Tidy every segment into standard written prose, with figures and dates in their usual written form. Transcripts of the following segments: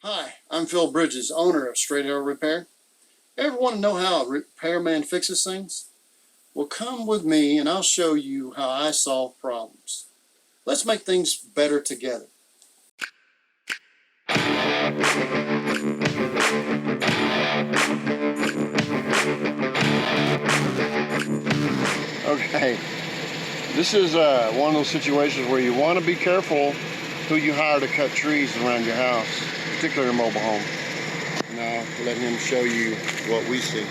Hi, I'm Phil Bridges, owner of Straight Arrow Repair. Ever want to know how a repairman fixes things? Well, come with me and I'll show you how I solve problems. Let's make things better together. Okay, this is one of those situations where you want to be careful who you hire to cut trees around your house, particularly a mobile home. Now, let him show you what we see.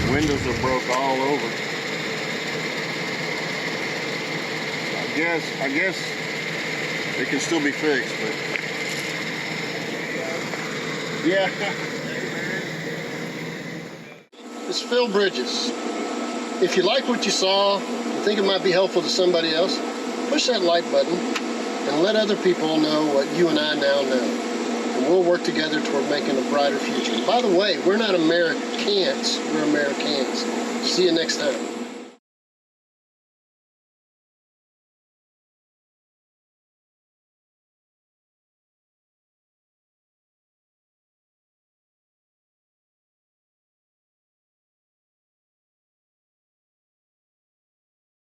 Windows are broke all over. I guess it can still be fixed, but yeah. It's Phil Bridges. If you like what you saw, you think it might be helpful to somebody else, push that like button and let other people know what you and I now know. And we'll work together toward making a brighter future. By the way, we're not Americans, we're Americans. See you next time.